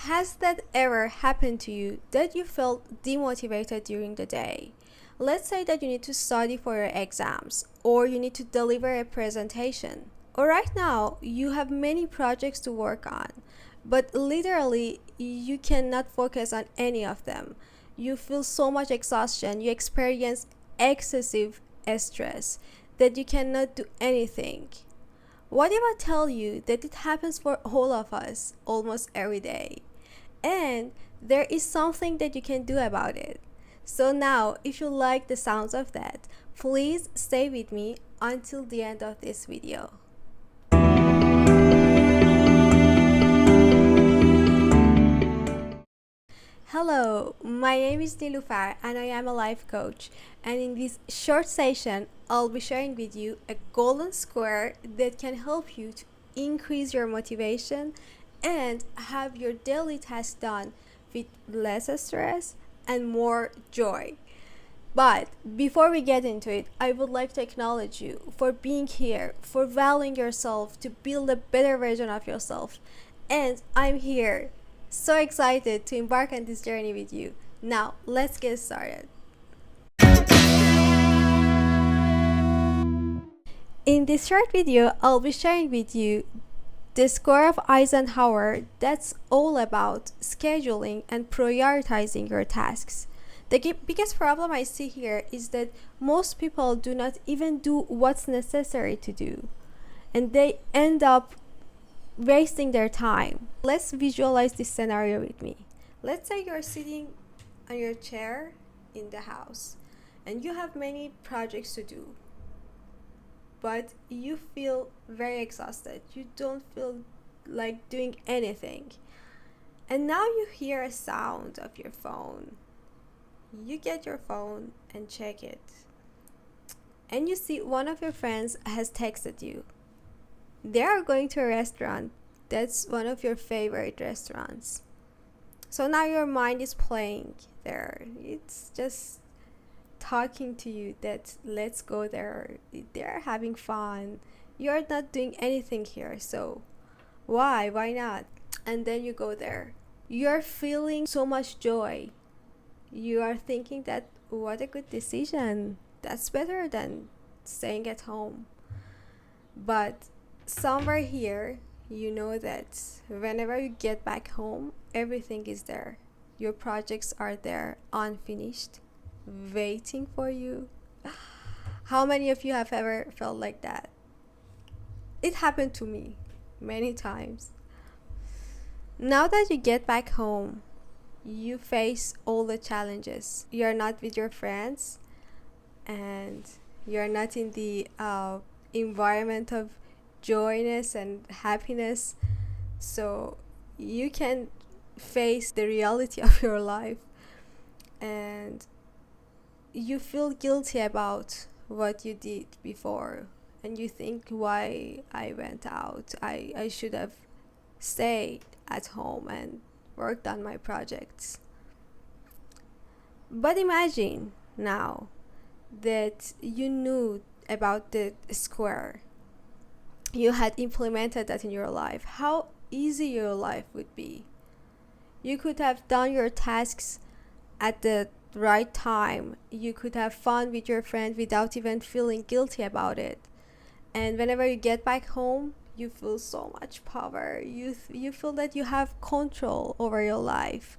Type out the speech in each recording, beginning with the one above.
Has that ever happened to you that you felt demotivated during the day? Let's say that you need to study for your exams or you need to deliver a presentation. Or right now, you have many projects to work on, but literally you cannot focus on any of them. You feel so much exhaustion, you experience excessive stress that you cannot do anything. What if I tell you that it happens for all of us almost every day? And there is something that you can do about it. So now, if you like the sounds of that, please stay with me until the end of this video. Hello, my name is Nilufar and I am a life coach. And in this short session, I'll be sharing with you a golden square that can help you to increase your motivation and have your daily tasks done with less stress and more joy. But before we get into it, I would like to acknowledge you for being here, for valuing yourself to build a better version of yourself. And I'm here, so excited to embark on this journey with you. Now, let's get started. In this short video, I'll be sharing with you the score of Eisenhower that's all about scheduling and prioritizing your tasks. The biggest problem I see here is that most people do not even do what's necessary to do, and they end up wasting their time. Let's visualize this scenario with me. Let's say you're sitting on your chair in the house and you have many projects to do, but you feel very exhausted. You don't feel like doing anything. And now you hear a sound of your phone. You get your phone and check it. And you see one of your friends has texted you. They are going to a restaurant that's one of your favorite restaurants. So now your mind is playing there. It's just talking to you that let's go there. They're having fun. You're not doing anything here, so why not? And then you go there. You're feeling so much joy. You are thinking that what a good decision. That's better than staying at home. But somewhere here, you know that whenever you get back home, everything is there. Your projects are there, unfinished, waiting for you. How many of you have ever felt like that? It happened to me many times. Now that you get back home, you face all the challenges. You're not with your friends and you're not in the environment of joyness and happiness, so you can face the reality of your life and you feel guilty about what you did before, and you think, why I went out? I should have stayed at home and worked on my projects. But imagine now that you knew about the square. You had implemented that in your life. How easy your life would be. You could have done your tasks at the right time. You could have fun with your friend without even feeling guilty about it. And whenever you get back home, you feel so much power. You feel that you have control over your life.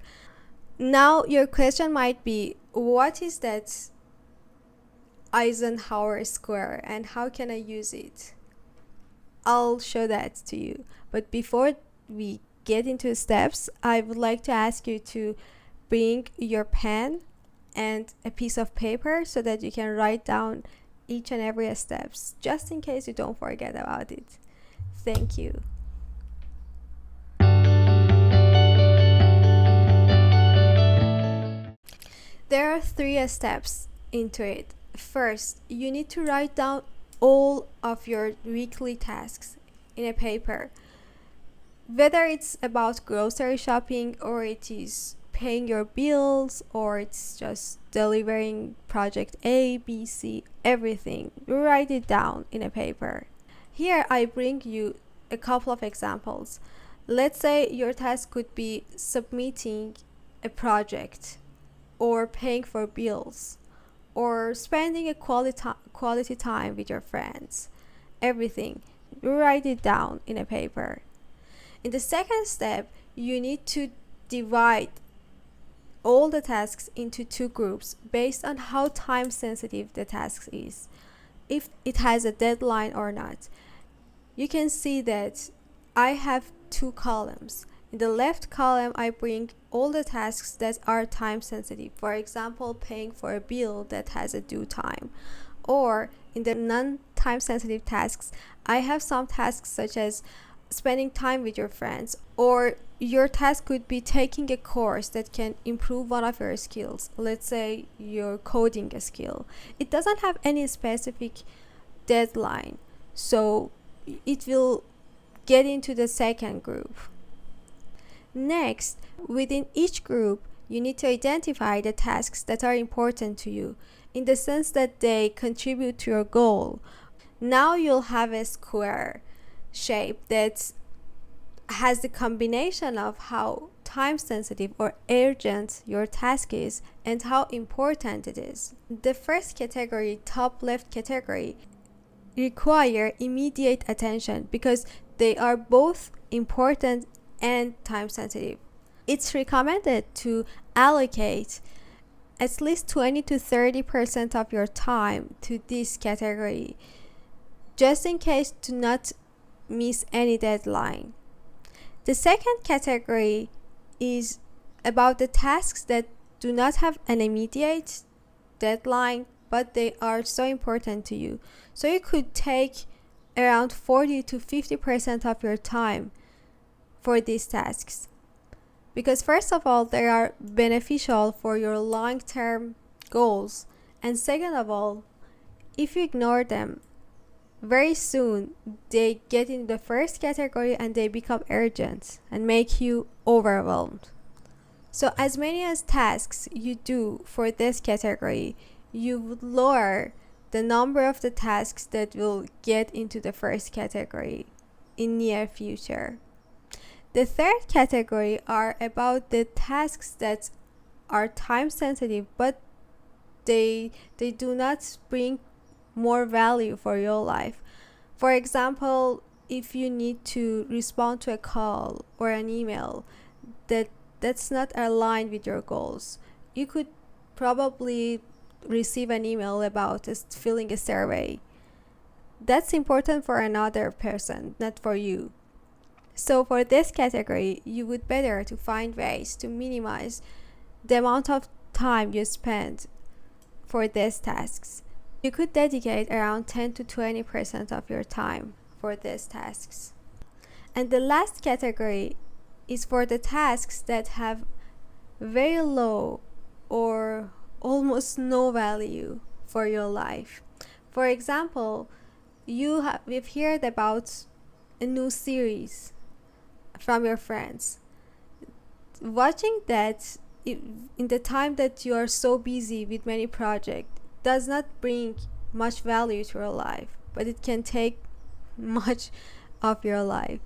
Now your question might be, what is that Eisenhower square and how can I use it? I'll show that to you. But before we get into steps, I would like to ask you to bring your pen and a piece of paper so that you can write down each and every steps, just in case you don't forget about it. Thank you. There are 3 steps into it. First, you need to write down all of your weekly tasks in a paper. Whether it's about grocery shopping or it is paying your bills or it's just delivering project A, B, C, everything. Write it down in a paper. Here I bring you a couple of examples. Let's say your task could be submitting a project, or paying for bills, or spending a quality time with your friends. Everything. Write it down in a paper. In the second step, you need to divide all the tasks into two groups based on how time sensitive the task is, if it has a deadline or not. You can see that I have two columns. In the left column, I bring all the tasks that are time sensitive. For example, paying for a bill that has a due time. Or in the non-time sensitive tasks, I have some tasks such as spending time with your friends, or your task could be taking a course that can improve one of your skills. Let's say you're coding a skill. It doesn't have any specific deadline, so it will get into the second group. Next, within each group, you need to identify the tasks that are important to you in the sense that they contribute to your goal. Now you'll have a square shape that has the combination of how time sensitive or urgent your task is and how important it is. The first category, top left category, require immediate attention because they are both important and time sensitive. It's recommended to allocate at least 20 to 30% of your time to this category, just in case to not miss any deadline. The second category is about the tasks that do not have an immediate deadline, but they are so important to you. So you could take around 40 to 50% of your time for these tasks. Because first of all, they are beneficial for your long-term goals. And second of all, if you ignore them, very soon they get in the first category and they become urgent and make you overwhelmed. So as many as tasks you do for this category, you would lower the number of the tasks that will get into the first category in near future. The third category are about the tasks that are time sensitive, but they do not bring more value for your life. For example, if you need to respond to a call or an email that's not aligned with your goals, you could probably receive an email about filling a survey. That's important for another person, not for you. So for this category, you would better to find ways to minimize the amount of time you spend for these tasks. You could dedicate around 10 to 20% of your time for these tasks. And the last category is for the tasks that have very low or almost no value for your life. For example, we've heard about a new series from your friends. Watching that in the time that you are so busy with many projects does not bring much value to your life, but it can take much of your life.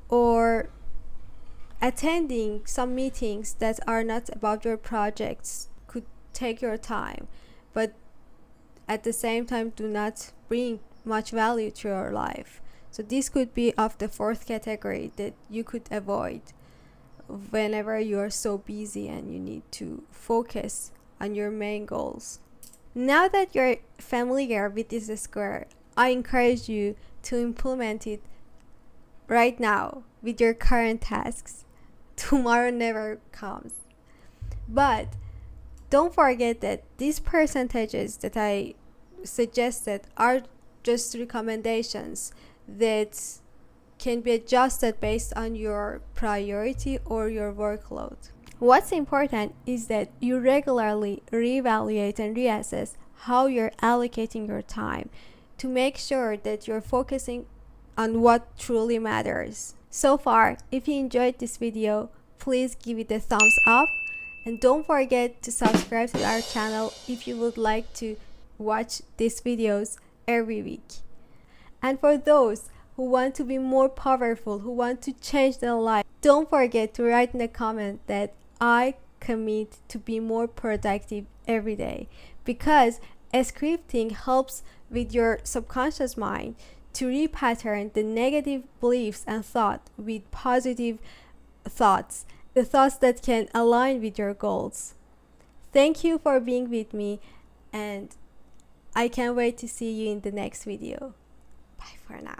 Or attending some meetings that are not about your projects could take your time, but at the same time do not bring much value to your life. So this could be of the fourth category that you could avoid whenever you are so busy and you need to focus on your main goals. Now that you're familiar with this square, I encourage you to implement it right now with your current tasks. Tomorrow never comes. But don't forget that these percentages that I suggested are just recommendations that can be adjusted based on your priority or your workload. What's important is that you regularly reevaluate and reassess how you're allocating your time to make sure that you're focusing on what truly matters. So far, if you enjoyed this video, please give it a thumbs up and don't forget to subscribe to our channel if you would like to watch these videos every week. And for those who want to be more powerful, who want to change their life. Don't forget to write in the comment that I commit to be more productive every day, because scripting helps with your subconscious mind to repattern the negative beliefs and thought with positive thoughts, the thoughts that can align with your goals. Thank you for being with me, and I can't wait to see you in the next video. Bye for now.